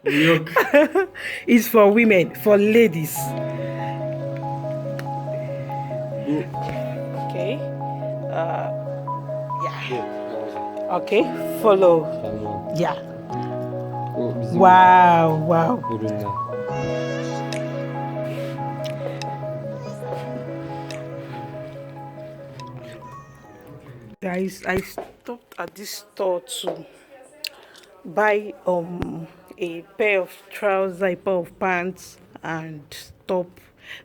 Yok. It's for women, for ladies. Bu. Okay. Yeah. Bu. Okay. Follow. Tamam. Yeah. Bu bizim Wow. ürünler. Guys, I stopped at this store to buy a pair of trousers, a pair of pants, and top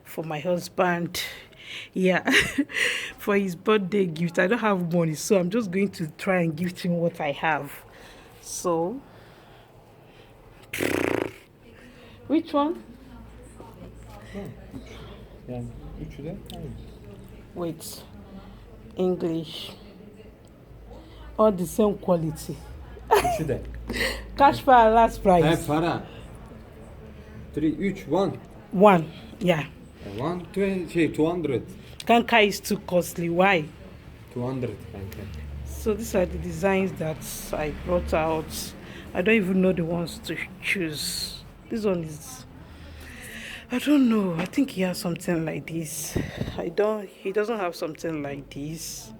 for my husband. Yeah, for his birthday gift. I don't have money, so I'm just going to try and gift him what I have. So, which one? Yani üçü de aynı. Wait, English. All the same quality. Üçü de. Cash for last price. He para. 3, 1. One. Yeah. 200. Kanka is too costly. Why? 200 kanka. So these are the designs that I brought out. I don't even know the ones to choose. This one is, I don't know. I think he has something like this. He doesn't have something like this.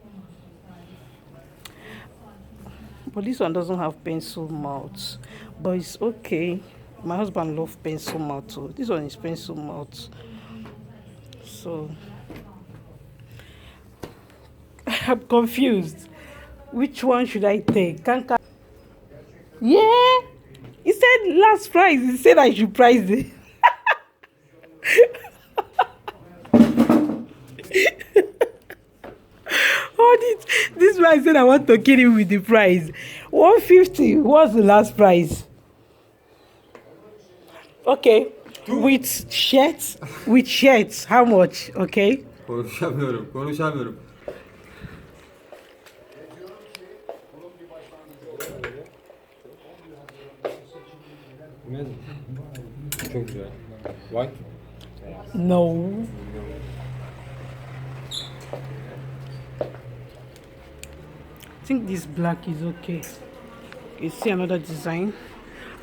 But this one doesn't have pencil mouth. But it's okay. My husband loves pencil mouth too. This one is pencil mouth. So I'm confused. Which one should I take? Kanka. Yeah. He said last price. He said I should price it. This man said I want to kill him with the price. 150. What's the last price? Okay. With shirts. With shirts. How much? Okay. Konuşamıyorum. Çok güzel. White. No. I think this black is okay. You see another design?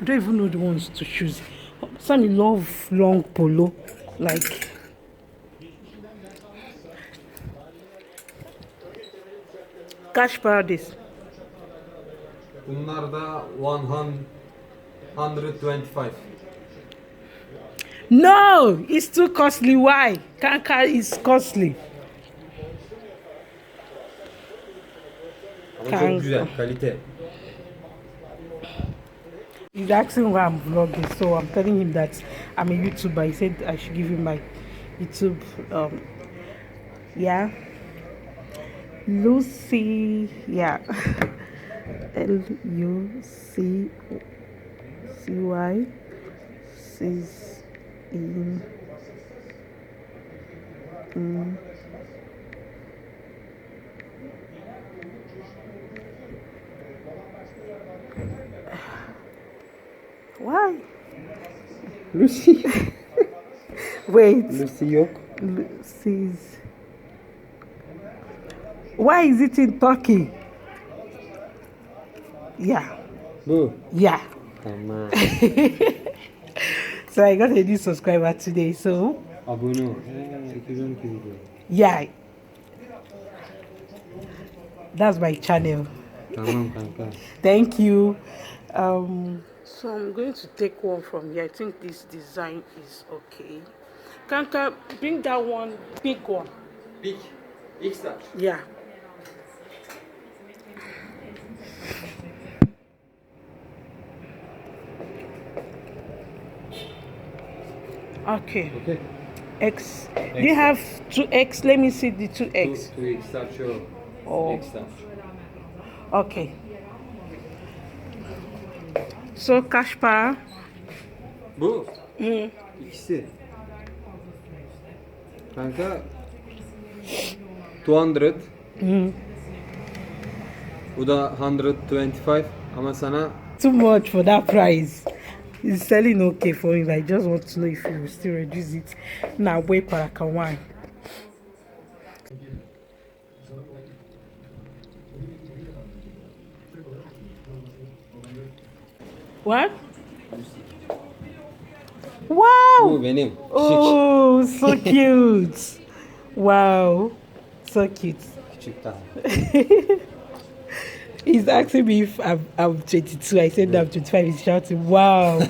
I don't even know the ones to choose. Some love long polo, like. Cash Paradise. Bunlar da 125. No, it's too costly. Why? Kanka is costly. Ama Kanka. çok güzel kalite. He's asking why I'm vlogging, so I'm telling him that I'm a YouTuber. He said I should give him my YouTube. Yeah, Lucy. Yeah, Lucy. She's in. Why? Lucy. Wait. Lucy yok. Lucy's. Why is it in Turkey? Yeah. Bu. Yeah. Tamam. So I got a new subscriber today. So. Abone ol. 212 video. Yeah. That's my channel. Tamam kanka. Thank you. So I'm going to take one from here. I think this design is okay. Kanka, bring that one, big one. Big. X-Large. Yeah. Okay. Okay. X. Do you have 2X? Let me see the 2X. 2 X-Large show. Oh. X-Large. Okay. So cash para. Bu. İkisi. Kanka 200. Bu da 125 ama sana Too much for that price. It's selling okay for me, but I just want to know if you will still reduce it. Now wait para kawan. What? Bu Wow! benim. Küçük. Oh, so cute. Wow. So cute. Küçük tane. He's asking me if I'm 22. I said no, I'm 25. He's shouting, wow.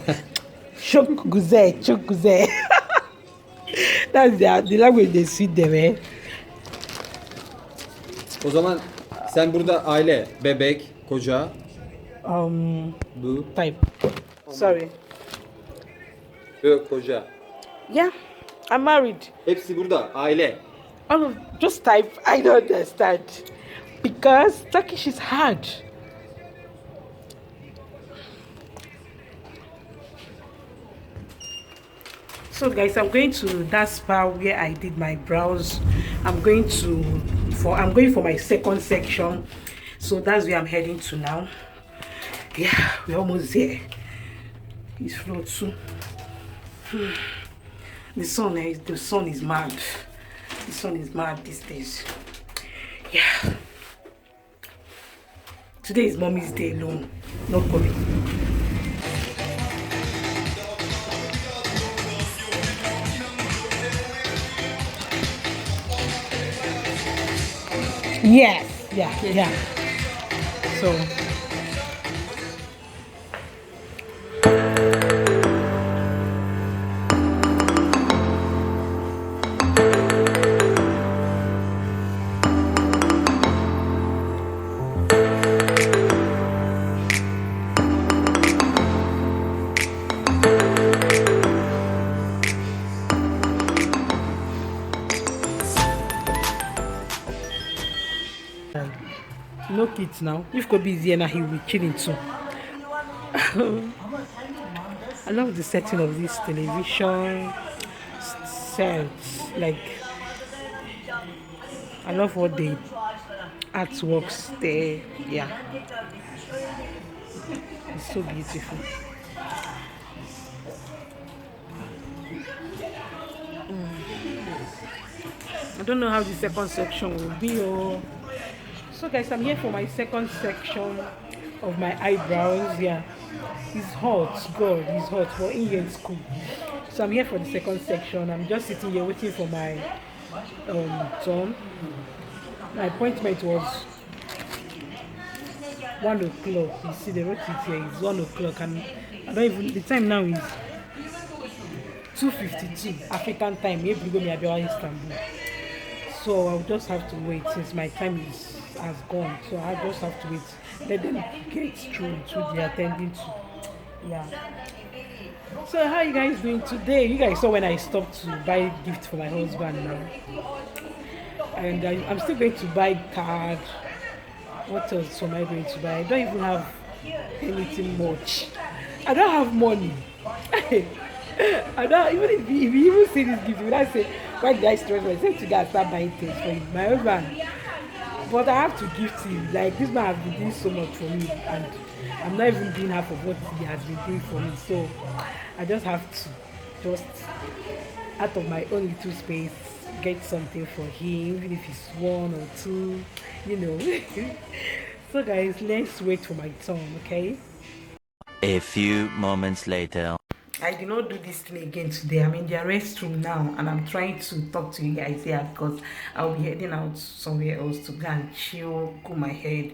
Çok güzel, çok güzel. That's the language they speak them, eh? O zaman sen burada aile, bebek, koca, bu, Type. Sorry. koca. Yeah, I'm married. Hepsi burada aile. All of just type. I don't understand because Turkish is hard. So guys, I'm going to that spa where I did my brows. I'm going for my second section. So that's where I'm heading to now. Yeah, we're almost there. It's floor too. The sun is mad. The sun is mad these days. Yeah. Today is mommy's day alone. Not coming. Yes. Yeah. So no kids now. If Kobe is here now, he will be chilling too. I love the setting of this television sets. Like, I love what the artworks there. Yeah, it's so beautiful. I don't know how the second section will be. So guys, I'm here for my second section of my eyebrows. Yeah, it's hot. God, it's hot, but in here it's cool. So I'm here for the second section. I'm just sitting here waiting for my turn. My appointment was 1 o'clock. You see, they wrote it here. It's 1 o'clock, and I don't even. The time now is 2:52 African time. Maybe go me about Istanbul. So I'll just have to wait since my time has gone. So I just have to wait. Let them get through to the attending to. Yeah. So how you guys doing today? You guys saw when I stopped to buy gift for my husband now. And I'm still going to buy card. What else am I going to buy? I don't even have anything much. I don't have money. I don't even if you even see this gift, when I say why did I stress myself to go and start buying things for him, my husband. But I have to gift him. Like this man has been doing so much for me, and I'm not even doing half of what he has been doing for me. So I just have to just out of my own little space get something for him, even if it's 1 or 2, you know. So guys, let's wait for my turn, okay? A few moments later. I did not do this thing again today. I'm in the restroom now and I'm trying to talk to you guys here because I'll be heading out somewhere else to go and chill, cool my head,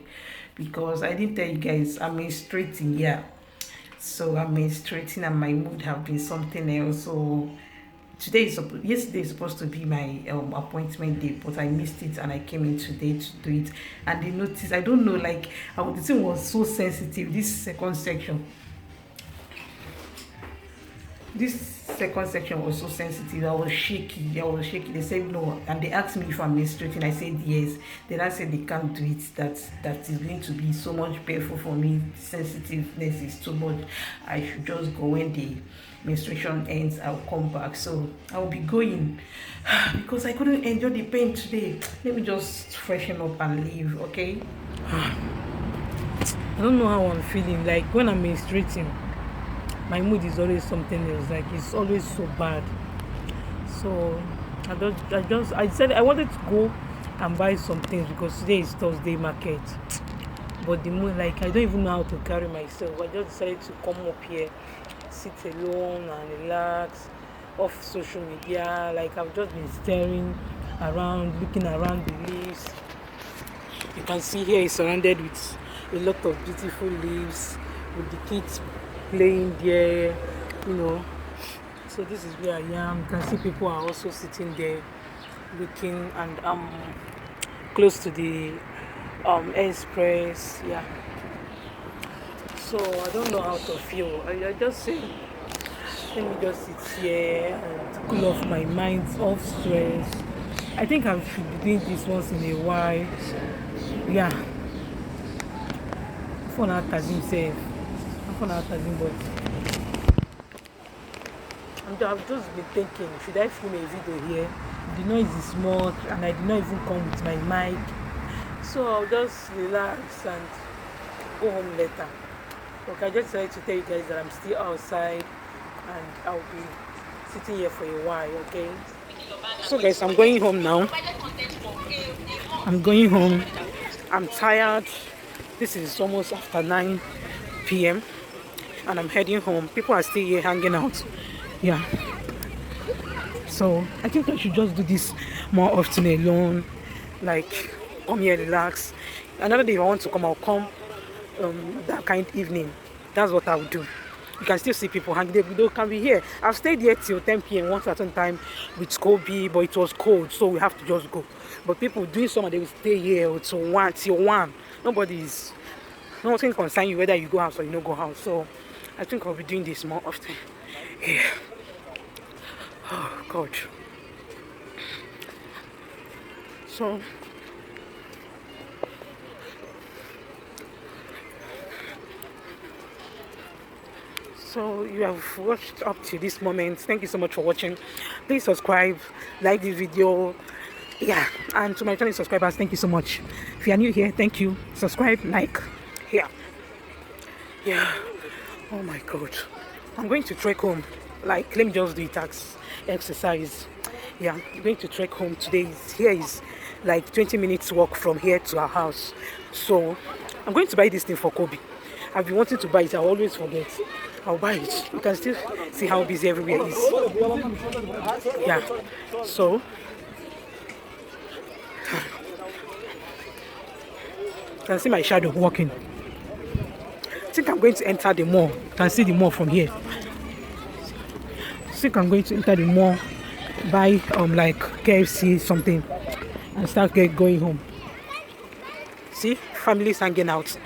because I didn't tell you guys I'm menstruating. Yeah, so I'm menstruating and my mood have been something else. So yesterday is supposed to be my appointment day, but I missed it and I came in today to do it. And they noticed, I don't know, like the thing was so sensitive. This second section was so sensitive. I was shaky. They said no, and they asked me if I'm menstruating. I said yes. Then I said they can't do it. That is going to be so much painful for me. Sensitiveness is too much. I should just go when the menstruation ends. I'll come back. So I'll be going because I couldn't enjoy the pain today. Let me just freshen up and leave. Okay. I don't know how I'm feeling. Like when I'm menstruating, my mood is always something else. Like it's always so bad. So I said I wanted to go and buy some things because today is Thursday market. but the mood, like, I don't even know how to carry myself. I just decided to come up here, sit alone and relax, off social media. Like, I've just been staring around, looking around the leaves. You can see here is surrounded with a lot of beautiful leaves, with the kids playing there, you know. So this is where I am. You can see people are also sitting there looking, and I'm close to the express. Yeah, so I don't know how to feel. I just say, let me just sit here and cool off my mind, off stress. I think I should be doing this once in a while. Yeah, fun out as himself. Fun out as him, but I've just been thinking, should I film a video here? The noise is small and I did not even come with my mic. So I'll just relax and go home later. Okay, I just decided to tell you guys that I'm still outside and I'll be sitting here for a while, okay? So guys, I'm going home now. I'm going home. I'm tired. This is almost after 9 p.m. and I'm heading home. People are still here hanging out. Yeah. So I think I should just do this more often alone. Like, come here, relax. Another day if I want to come, I'll come that kind of evening. That's what I would do. You can still see people hanging there. They can be here. I've stayed here till 10 p.m. one certain time with Kobe, but it was cold, so we have to just go. But people doing summer, they will stay here till 1. Nothing concern you whether you go house or you don't go house. So I think I'll be doing this more often. Yeah. Oh God. So you have watched up to this moment. Thank you so much for watching. Please subscribe, like this video. Yeah, and to my channel subscribers, thank you so much. If you are new here, thank you. Subscribe, like. Yeah. Oh my God. I'm going to trek home. Like, let me just do it as exercise. Yeah, I'm going to trek home today. Here is like 20 minutes walk from here to our house. So I'm going to buy this thing for Kobe. I've been wanting to buy it. I always forget. I'll buy it. You can still see how busy everywhere is. Yeah. So you can see my shadow walking. I think I'm going to enter the mall. You can see the mall from here. I think I'm going to enter the mall, buy like KFC something, and start going home. See, families hanging out.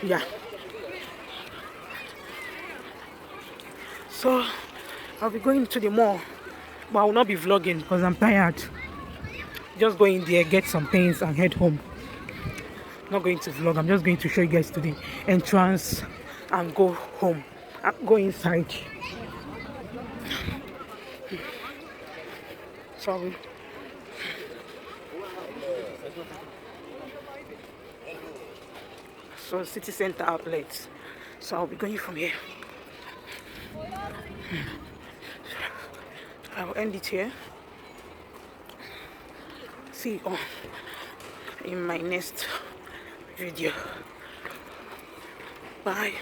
Yeah. So I'll be going to the mall, but I will not be vlogging because I'm tired. Just go in there, get some things, and head home. Not going to vlog. I'm just going to show you guys to the entrance and go home. Go inside. Sorry. So city center outlets. So I'll be going from here. I'll end it here. See you in my next video. Bye.